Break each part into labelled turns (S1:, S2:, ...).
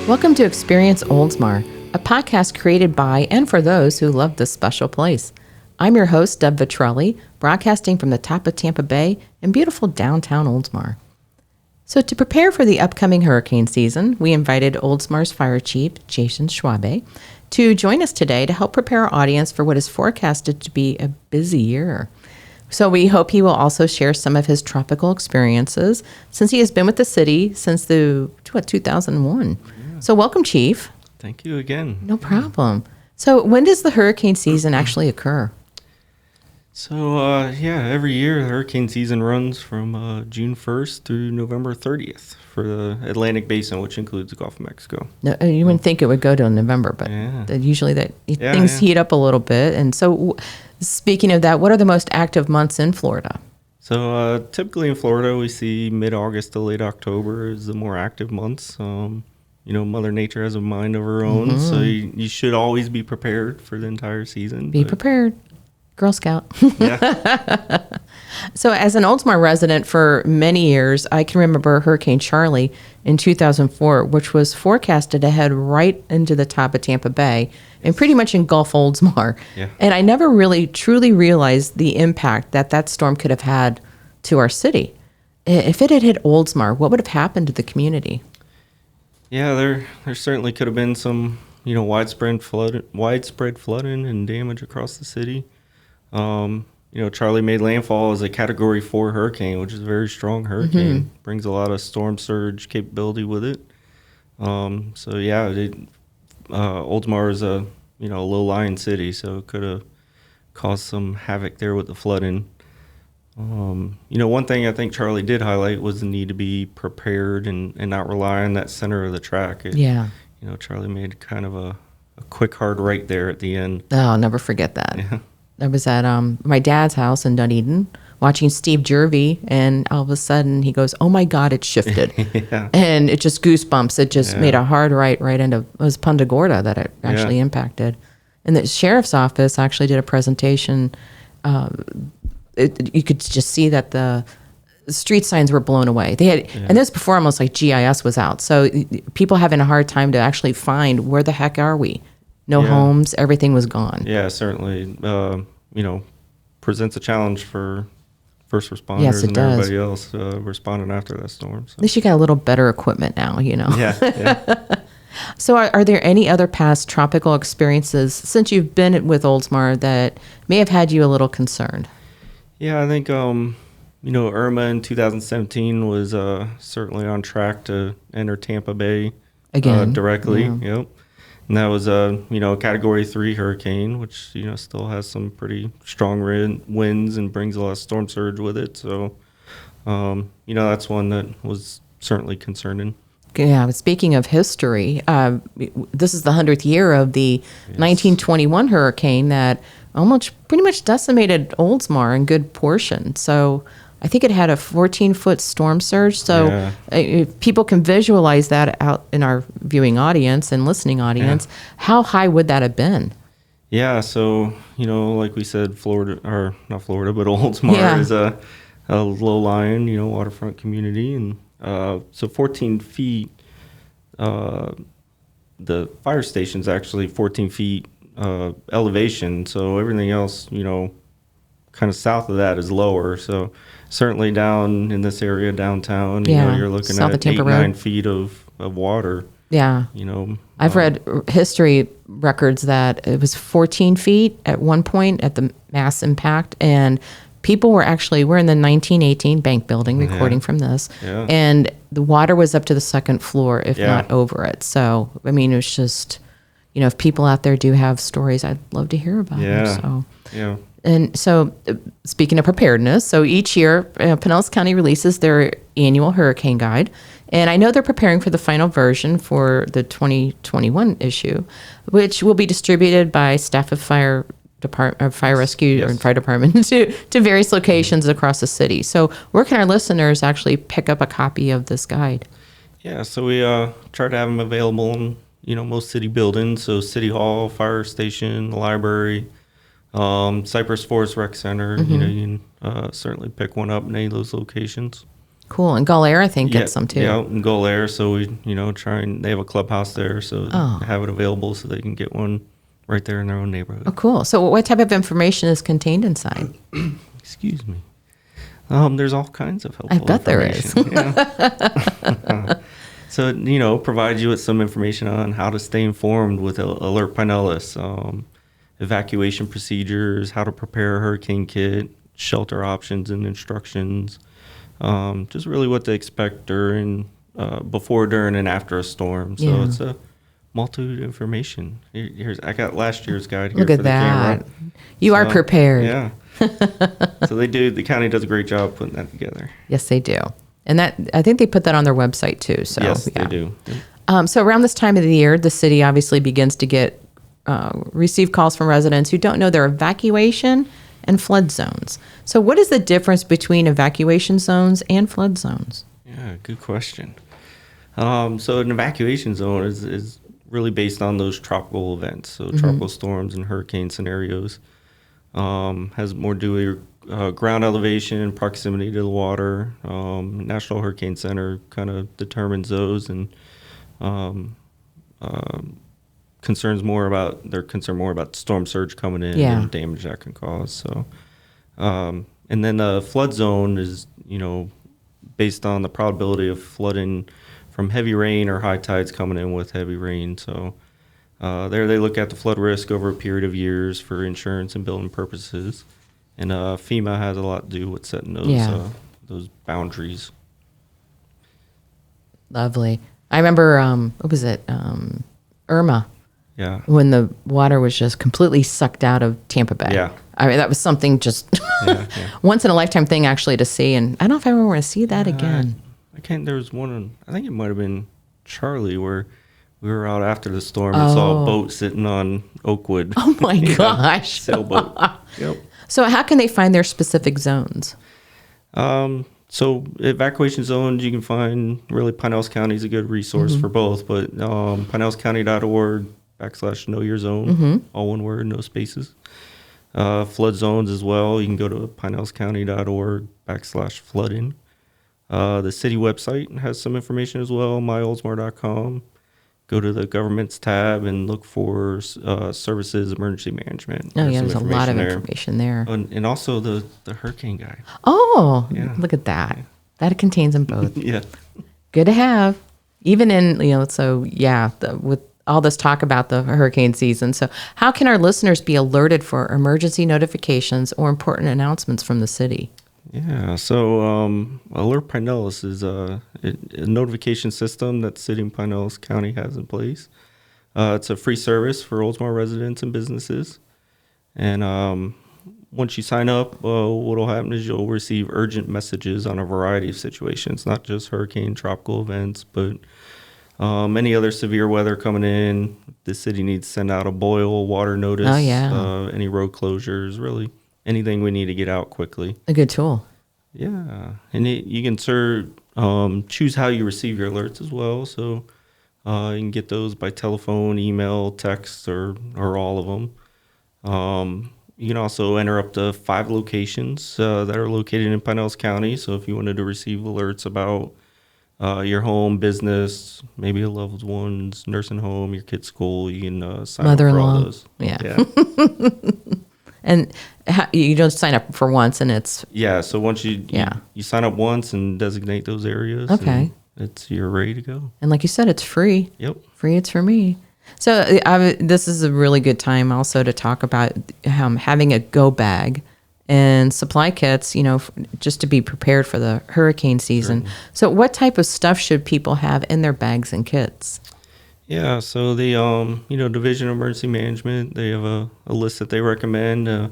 S1: Welcome to Experience Oldsmar, a podcast created by and for those who love this special place. I'm your host, Charley, broadcasting from the top of Tampa Bay in beautiful downtown Oldsmar. So to prepare for the upcoming hurricane season, we invited Oldsmar's Fire Chief, Jason Schwabe, to join us today to help prepare our audience for what is forecasted to be a busy year. So we hope he will also share some of his tropical experiences since he has been with the city since 2001. Yeah. So welcome, Chief.
S2: Thank you again.
S1: No problem. So when does the hurricane season actually occur?
S2: So, every year the hurricane season runs from June 1st through November 30th for the Atlantic Basin, which includes the Gulf of Mexico.
S1: No, you wouldn't think it would go till November, but usually things heat up a little bit. And so speaking of that, what are the most active months in Florida?
S2: So typically in Florida, we see mid-August to late October is the more active months. Mother Nature has a mind of her own, so you should always be prepared for the entire season.
S1: Be prepared. Girl Scout.
S2: Yeah.
S1: So as an Oldsmar resident for many years, I can remember Hurricane Charley in 2004, which was forecasted to head right into the top of Tampa Bay and pretty much engulf Oldsmar.
S2: Yeah.
S1: And I never really truly realized the impact that storm could have had to our city. If it had hit Oldsmar, what would have happened to the community?
S2: Yeah, there certainly could have been some, widespread flooding and damage across the city. Charley made landfall as a Category 4 hurricane, which is a very strong hurricane. Mm-hmm. Brings a lot of storm surge capability with it. Oldsmar is a low-lying city, so it could have caused some havoc there with the flooding. One thing I think Charley did highlight was the need to be prepared and not rely on that center of the track. Charley made kind of a quick hard right there at the end.
S1: Oh, I'll never forget that.
S2: Yeah.
S1: I was at my dad's house in Dunedin watching Steve Jervey, and all of a sudden he goes, "Oh my God, it shifted."
S2: Yeah.
S1: And it just goosebumps. It just made a hard right into, it was Punta Gorda that it actually impacted. And the sheriff's office actually did a presentation. You could just see that the street signs were blown away. They had, and this before almost like GIS was out. So people having a hard time to actually find where the heck are we? No homes, everything was gone.
S2: Yeah, certainly, presents a challenge for first responders and everybody else responding after that storm. So.
S1: At least you got a little better equipment now,
S2: Yeah.
S1: So are there any other past tropical experiences since you've been with Oldsmar that may have had you a little concerned?
S2: Yeah, I think, Irma in 2017 was certainly on track to enter Tampa Bay
S1: again
S2: directly.
S1: Yeah.
S2: Yep. And that was a Category 3 hurricane, which still has some pretty strong winds and brings a lot of storm surge with it. So, that's one that was certainly concerning.
S1: Yeah, but speaking of history, this is the 100th year of the 1921 hurricane that almost pretty much decimated Oldsmar in good portion. So I think it had a 14-foot storm surge. So if people can visualize that out in our viewing audience and listening audience, how high would that have been?
S2: Yeah, so, like we said, not Florida, but Oldsmar is a low-lying, waterfront community. And so 14 feet, the fire station's actually 14 feet elevation. So everything else, kind of south of that is lower. So certainly down in this area downtown, you're looking
S1: south
S2: at 8-9 feet of water.
S1: Yeah. I've read history records that it was 14 feet at one point at the mass impact, and people we're in the 1918 bank building recording from this, and the water was up to the second floor, if not over it. So, it was just, if people out there do have stories, I'd love to hear about them. So.
S2: Yeah.
S1: And so, speaking of preparedness, so each year, Pinellas County releases their annual hurricane guide. And I know they're preparing for the final version for the 2021 issue, which will be distributed by staff of fire rescue or fire department to various locations across the city. So where can our listeners actually pick up a copy of this guide?
S2: Yeah, so we try to have them available in most city buildings. So City Hall, Fire Station, the library, Cypress Forest Rec Center. You can certainly pick one up in any of those locations.
S1: Cool. And Gulf I think gets some too.
S2: Yeah, out in Gulf. So we, they have a clubhouse there, so have it available so they can get one right there in their own neighborhood.
S1: Oh, cool. So what type of information is contained inside?
S2: Excuse me. There's all kinds of helpful
S1: I bet there is.
S2: Yeah. So, provides you with some information on how to stay informed with Alert Pinellas, evacuation procedures, how to prepare a hurricane kit, shelter options and instructions, just really what to expect before, during, and after a storm. So it's a multitude of information. I got last year's guide here.
S1: Look at
S2: for the
S1: that.
S2: camera.
S1: You are prepared.
S2: Yeah. So the county does a great job putting that together.
S1: Yes, they do. And I think they put that on their website too. So
S2: yes, they do.
S1: So around this time of the year, the city obviously begins to receive calls from residents who don't know their evacuation and flood zones. So what is the difference between evacuation zones and flood zones?
S2: Yeah, good question. So an evacuation zone is really based on those tropical events, so tropical storms and hurricane scenarios. Has more to do with ground elevation and proximity to the water. National Hurricane Center kind of determines those and concerned more about storm surge coming in and damage that can cause. So, and then the flood zone is, based on the probability of flooding from heavy rain or high tides coming in with heavy rain. So, there they look at the flood risk over a period of years for insurance and building purposes. And FEMA has a lot to do with setting those boundaries.
S1: Lovely. I remember, what was it? Irma.
S2: Yeah.
S1: When the water was just completely sucked out of Tampa Bay.
S2: Yeah.
S1: I mean, that was something just once in a lifetime thing actually to see. And I don't know if I ever want to see that again.
S2: There was one, I think it might have been Charley, where we were out after the storm and saw a boat sitting on Oakwood.
S1: Oh my gosh.
S2: Sailboat. Yep.
S1: So how can they find their specific zones?
S2: So evacuation zones, you can find, really Pinellas County is a good resource for both, but pinellscounty.org/know-your-zone, all one word, no spaces. Flood zones as well, you can go to pinellscounty.org/flooding. The city website has some information as well, myoldsmar.com. Go to the governments tab and look for services, emergency management.
S1: Oh, yeah, there's a lot of information there.
S2: And also the hurricane guide.
S1: Oh, look at that. Yeah. That contains them both.
S2: Yeah.
S1: Good to have. Even in, with all this talk about the hurricane season. So how can our listeners be alerted for emergency notifications or important announcements from the city?
S2: Yeah, so Alert Pinellas is a notification system that City of Pinellas County has in place. It's a free service for Oldsmar residents and businesses. And once you sign up, what will happen is you'll receive urgent messages on a variety of situations, not just hurricane, tropical events, but any other severe weather coming in. The city needs to send out a boil water notice, any road closures, really. Anything we need to get out quickly.
S1: A good tool.
S2: Yeah. And you can choose how you receive your alerts as well. So you can get those by telephone, email, text, or all of them. You can also enter up to 5 locations that are located in Pinellas County. So if you wanted to receive alerts about your home, business, maybe a loved one's nursing home, your kid's school, you can sign up for all those.
S1: Yeah. And you don't sign up for once, and it's
S2: so once you sign up once and designate those areas, you're ready to go.
S1: And like you said, it's free.
S2: Yep,
S1: free. It's for me. So this is a really good time also to talk about having a go bag and supply kits. Just to be prepared for the hurricane season. Sure. So what type of stuff should people have in their bags and kits?
S2: Yeah, so the Division of Emergency Management, they have a list that they recommend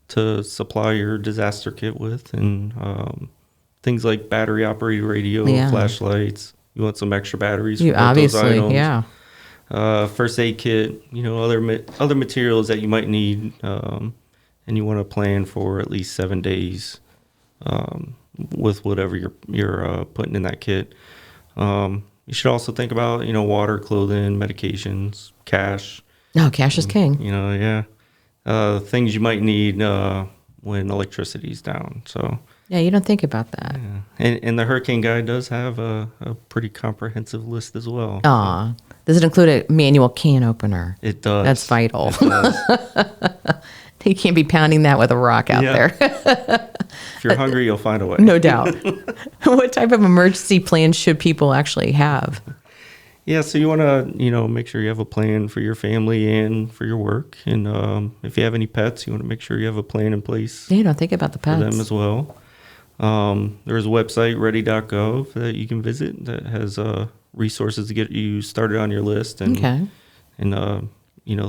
S2: to supply your disaster kit with, and things like battery operated radio, flashlights. You want some extra batteries for those items. First aid kit, other materials that you might need, and you want to plan for at least 7 days with whatever you're putting in that kit. You should also think about, water, clothing, medications, cash.
S1: No, cash is king.
S2: Things you might need when electricity's down. So
S1: Yeah, you don't think about that.
S2: Yeah. And the Hurricane Guide does have a pretty comprehensive list as well.
S1: Aw. Does it include a manual can opener?
S2: It does.
S1: That's vital.
S2: It does.
S1: You can't be pounding that with a rock out there.
S2: If you're hungry, you'll find a way.
S1: No doubt. What type of emergency plans should people actually have?
S2: Yeah, so you want to, make sure you have a plan for your family and for your work. And if you have any pets, you want to make sure you have a plan in place
S1: Yeah, don't think about the
S2: for
S1: pets.
S2: them as well. There's a website, ready.gov, that you can visit that has resources to get you started on your list and,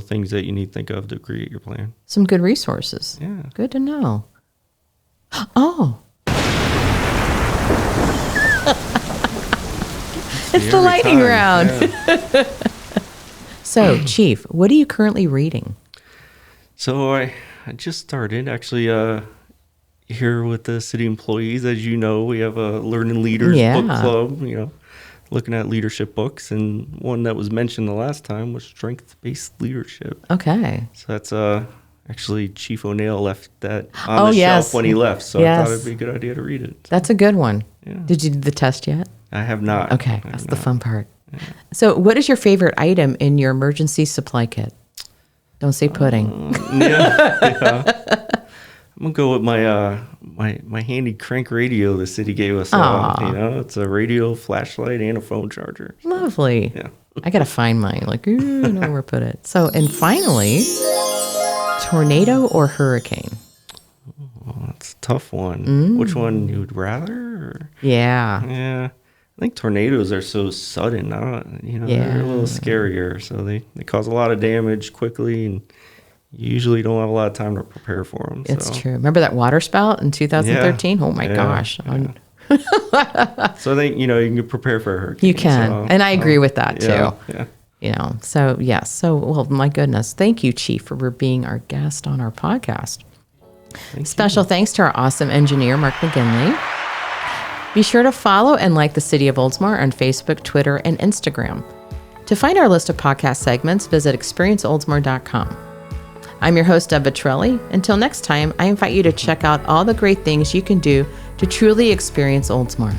S2: things that you need to think of to create your plan.
S1: Some good resources.
S2: Yeah.
S1: Good to know. Oh. It's the lightning round.
S2: Yeah.
S1: So, Chief, what are you currently reading?
S2: So I just started actually here with the city employees. As you know, we have a Learning Leaders book club, looking at leadership books. And one that was mentioned the last time was Strength-Based Leadership.
S1: Okay.
S2: So that's actually Chief O'Neill left that on the shelf when he left. So I thought it'd be a good idea to read it.
S1: That's a good one.
S2: Yeah.
S1: Did you do the test yet?
S2: I have not.
S1: Okay, that's the fun part. Yeah. So what is your favorite item in your emergency supply kit? Don't say pudding.
S2: Yeah. I'm gonna go with my my handy crank radio the city gave us. It's a radio, flashlight, and a phone charger.
S1: Lovely.
S2: Yeah.
S1: I gotta find mine. I don't know where to put it. So, and finally, tornado or hurricane?
S2: Oh, that's a tough one. Which one you would rather? Or? Yeah. I think tornadoes are so sudden. They're a little scarier. So they cause a lot of damage quickly, and you usually don't have a lot of time to prepare for them.
S1: It's true. Remember that water spout in 2013? Yeah. Oh my gosh.
S2: Yeah. So I think, you can prepare for a hurricane.
S1: You can. And I agree with that too.
S2: Yeah.
S1: So yes. So, well, my goodness. Thank you, Chief, for being our guest on our podcast. Special thanks to our awesome engineer, Mark McGinley. Be sure to follow and like the City of Oldsmar on Facebook, Twitter, and Instagram. To find our list of podcast segments, visit experienceoldsmar.com. I'm your host, Deb Vitrelli. Until next time, I invite you to check out all the great things you can do to truly experience Oldsmar.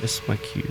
S2: This is my cue.